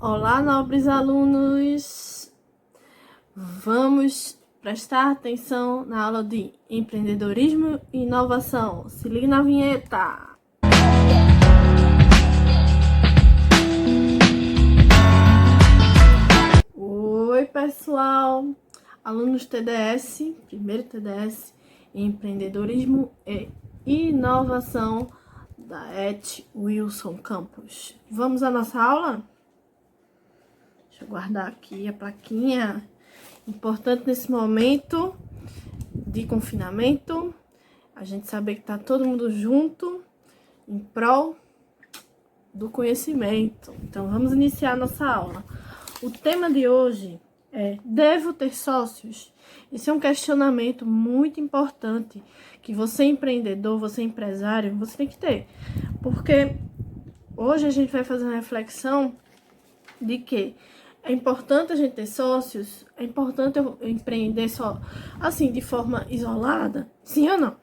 Olá, nobres alunos! Vamos prestar atenção na aula de empreendedorismo e inovação. Se liga na vinheta! Oi, pessoal! Alunos TDS, primeiro TDS, empreendedorismo e inovação da ET Wilson Campos. Vamos à nossa aula? Deixa eu guardar aqui a plaquinha. Importante nesse momento de confinamento, a gente saber que tá todo mundo junto em prol do conhecimento. Então, vamos iniciar a nossa aula. O tema de hoje é: devo ter sócios? Esse é um questionamento muito importante que você empreendedor, você empresário, você tem que ter. Porque hoje a gente vai fazer uma reflexão de que é importante a gente ter sócios, é importante eu empreender só assim, de forma isolada, sim ou não?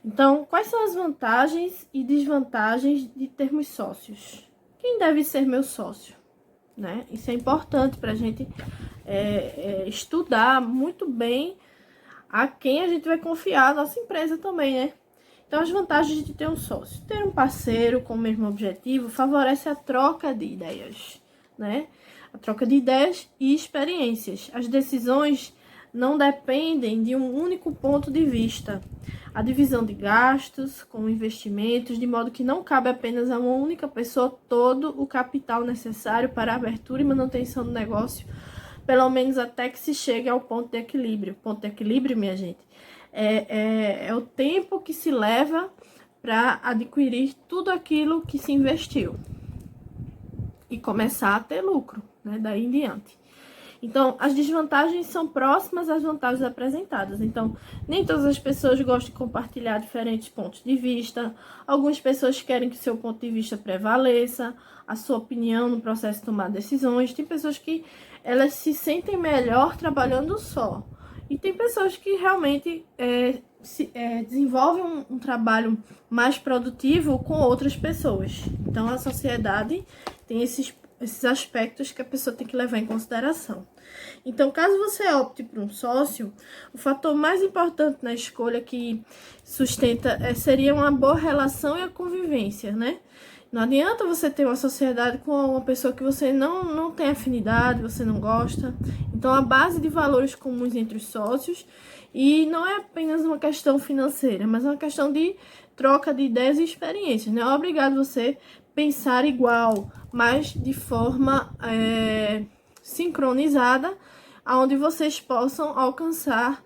Então, quais são as vantagens e desvantagens de termos sócios? Quem deve ser meu sócio? Né? Isso é importante para a gente estudar muito bem a quem a gente vai confiar, a nossa empresa também, né? Então, as vantagens de ter um sócio. Ter um parceiro com o mesmo objetivo favorece a troca de ideias, né? A troca de ideias e experiências. As decisões não dependem de um único ponto de vista. A divisão de gastos com investimentos, de modo que não cabe apenas a uma única pessoa todo o capital necessário para a abertura e manutenção do negócio, pelo menos até que se chegue ao ponto de equilíbrio. O ponto de equilíbrio, minha gente, é o tempo que se leva para adquirir tudo aquilo que se investiu e começar a ter lucro, né, daí em diante. Então, as desvantagens são próximas às vantagens apresentadas. Então, nem todas as pessoas gostam de compartilhar diferentes pontos de vista. Algumas pessoas querem que o seu ponto de vista prevaleça, a sua opinião no processo de tomar decisões. Tem pessoas que elas se sentem melhor trabalhando só. E tem pessoas que realmente desenvolvem um trabalho mais produtivo com outras pessoas. Então, a sociedade tem esses aspectos que a pessoa tem que levar em consideração. Então, caso você opte por um sócio, o fator mais importante na escolha que sustenta seria uma boa relação e a convivência, né? Não adianta você ter uma sociedade com uma pessoa que você não tem afinidade, você não gosta. Então, a base de valores comuns entre os sócios, e não é apenas uma questão financeira, mas é uma questão de troca de ideias e experiências. Não é obrigado você pensar igual, mas de forma sincronizada, onde vocês possam alcançar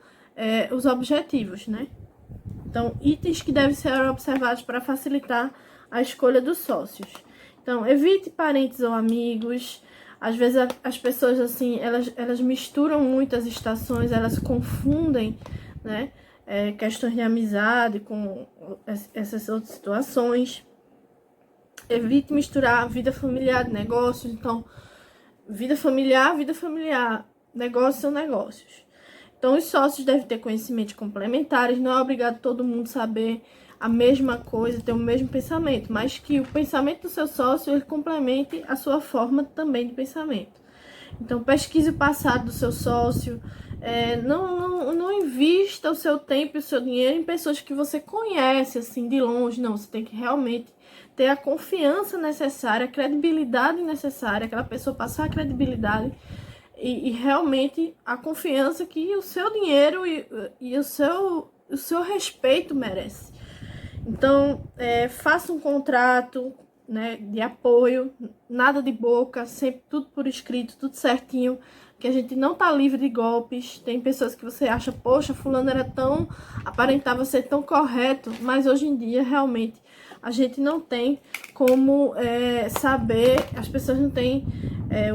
os objetivos, né? Então, itens que devem ser observados para facilitar a escolha dos sócios. Então, evite parentes ou amigos. Às vezes as pessoas assim, elas misturam muito as estações, elas confundem, né, questões de amizade com essas outras situações. Evite misturar vida familiar e negócios. Então, vida familiar, negócios são negócios. Então, os sócios devem ter conhecimentos complementares. Não é obrigado todo mundo saber a mesma coisa, ter o mesmo pensamento, mas que o pensamento do seu sócio ele complemente a sua forma também de pensamento. Então, pesquise o passado do seu sócio. Não invista o seu tempo e o seu dinheiro em pessoas que você conhece, assim, de longe. Não, você tem que realmente ter a confiança necessária, a credibilidade necessária, aquela pessoa passar a credibilidade e realmente a confiança que o seu dinheiro e o seu respeito merece. Então, faça um contrato, né, de apoio, nada de boca, sempre tudo por escrito, tudo certinho, que a gente não tá livre de golpes. Tem pessoas que você acha, poxa, fulano aparentava ser tão correto, mas hoje em dia, realmente, a gente não tem como saber, as pessoas não têm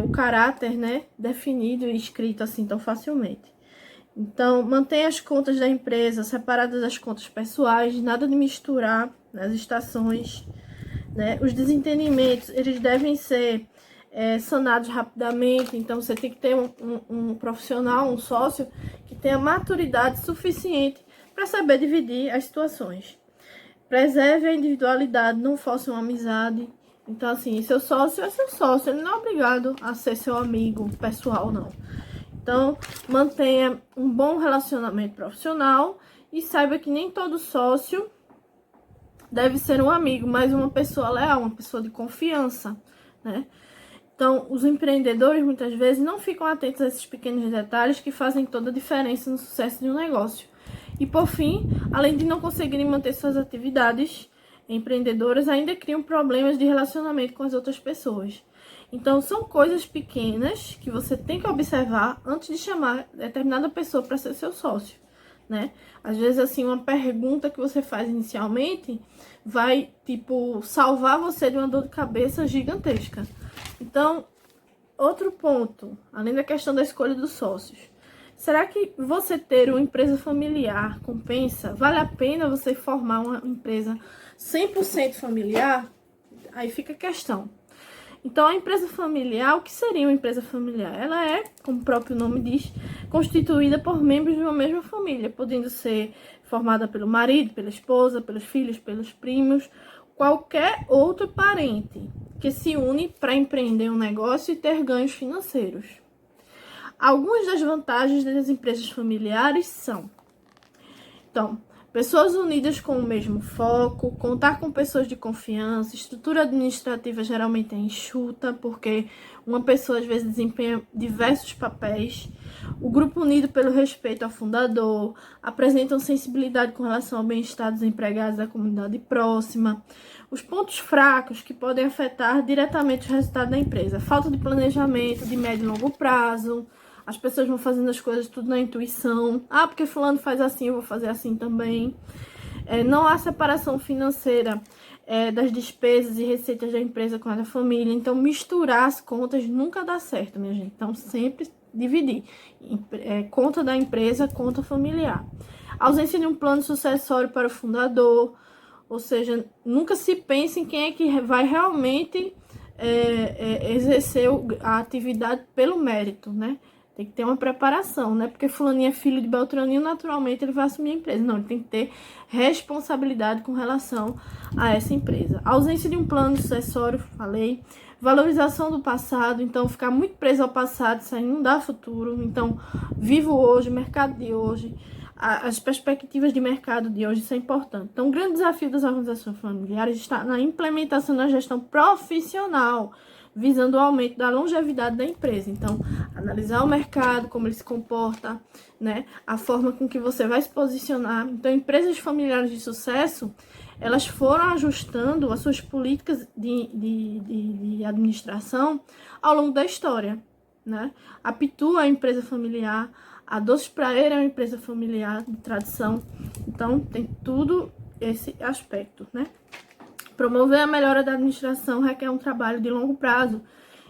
o caráter, né, definido e escrito assim tão facilmente. Então, mantenha as contas da empresa separadas das contas pessoais, nada de misturar nas estações, né? Os desentendimentos, eles devem ser sanados rapidamente. Então, você tem que ter um profissional, um sócio, que tenha maturidade suficiente para saber dividir as situações. Preserve a individualidade, não force uma amizade. Então, assim, seu sócio é seu sócio, ele não é obrigado a ser seu amigo pessoal, não. Então, mantenha um bom relacionamento profissional e saiba que nem todo sócio deve ser um amigo, mas uma pessoa leal, uma pessoa de confiança, né? Então, os empreendedores muitas vezes não ficam atentos a esses pequenos detalhes que fazem toda a diferença no sucesso de um negócio. E por fim, além de não conseguirem manter suas atividades empreendedoras, ainda criam problemas de relacionamento com as outras pessoas. Então, são coisas pequenas que você tem que observar antes de chamar determinada pessoa para ser seu sócio, né? Às vezes, assim, uma pergunta que você faz inicialmente vai, tipo, salvar você de uma dor de cabeça gigantesca. Então, outro ponto, além da questão da escolha dos sócios. Será que você ter uma empresa familiar compensa? Vale a pena você formar uma empresa 100% familiar? Aí fica a questão. Então, a empresa familiar, o que seria uma empresa familiar? Ela é, como o próprio nome diz, constituída por membros de uma mesma família, podendo ser formada pelo marido, pela esposa, pelos filhos, pelos primos, qualquer outro parente que se une para empreender um negócio e ter ganhos financeiros. Algumas das vantagens das empresas familiares são: então, pessoas unidas com o mesmo foco, contar com pessoas de confiança, estrutura administrativa geralmente é enxuta, porque uma pessoa às vezes desempenha diversos papéis, o grupo unido pelo respeito ao fundador, apresentam sensibilidade com relação ao bem-estar dos empregados da comunidade próxima. Os pontos fracos que podem afetar diretamente o resultado da empresa: falta de planejamento de médio e longo prazo. As pessoas vão fazendo as coisas tudo na intuição. Ah, porque fulano faz assim, eu vou fazer assim também. Não há separação financeira das despesas e receitas da empresa com a da família. Então, misturar as contas nunca dá certo, minha gente. Então, sempre dividir. Conta da empresa, conta familiar. Ausência de um plano sucessório para o fundador. Ou seja, nunca se pensa em quem é que vai realmente exercer a atividade pelo mérito, né? Tem que ter uma preparação, né? Porque fulaninho é filho de Beltraninho, naturalmente ele vai assumir a empresa. Não, ele tem que ter responsabilidade com relação a essa empresa. A ausência de um plano sucessório, falei. Valorização do passado, então ficar muito preso ao passado, isso aí não dá futuro. Então, vivo hoje, mercado de hoje, as perspectivas de mercado de hoje, isso é importante. Então, o grande desafio das organizações familiares está na implementação da gestão profissional, visando o aumento da longevidade da empresa. Então, analisar o mercado, como ele se comporta, né? A forma com que você vai se posicionar. Então, empresas familiares de sucesso, elas foram ajustando as suas políticas de administração ao longo da história, né? A Pitu é uma empresa familiar, a Doces Praeira é uma empresa familiar de tradição. Então, tem tudo esse aspecto, né? Promover a melhora da administração requer um trabalho de longo prazo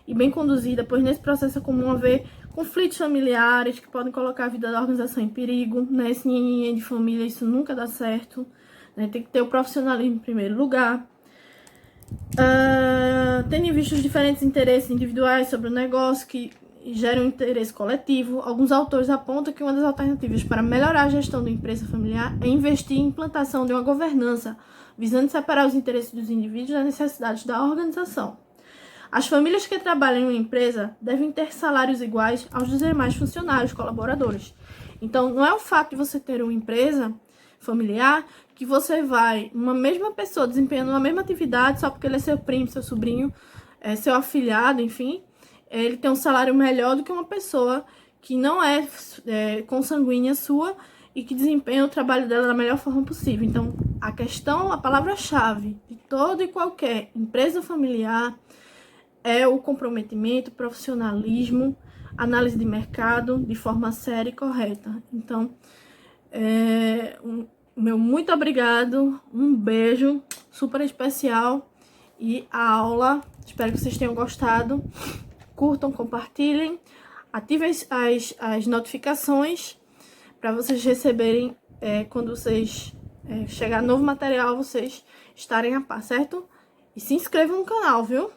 e bem conduzida, pois nesse processo é comum haver conflitos familiares que podem colocar a vida da organização em perigo, né? Esse ninguém de família, isso nunca dá certo, né? Tem que ter o profissionalismo em primeiro lugar. Tendo em vista os diferentes interesses individuais sobre o negócio que geram um interesse coletivo, alguns autores apontam que uma das alternativas para melhorar a gestão da empresa familiar é investir em implantação de uma governança visando separar os interesses dos indivíduos das necessidades da organização. As famílias que trabalham em uma empresa devem ter salários iguais aos dos demais funcionários, colaboradores. Então, não é o fato de você ter uma empresa familiar que você vai, uma mesma pessoa desempenhando uma mesma atividade, só porque ele é seu primo, seu sobrinho, seu afilhado, enfim, ele tem um salário melhor do que uma pessoa que não é consanguínea sua e que desempenha o trabalho dela da melhor forma possível. Então, a palavra-chave de toda e qualquer empresa familiar é o comprometimento, profissionalismo, análise de mercado de forma séria e correta. Então, meu muito obrigado, um beijo super especial e a aula, espero que vocês tenham gostado. Curtam, compartilhem, ativem as notificações para vocês receberem quando vocês chegar novo material, vocês estarem a par, certo? E se inscrevam no canal, viu?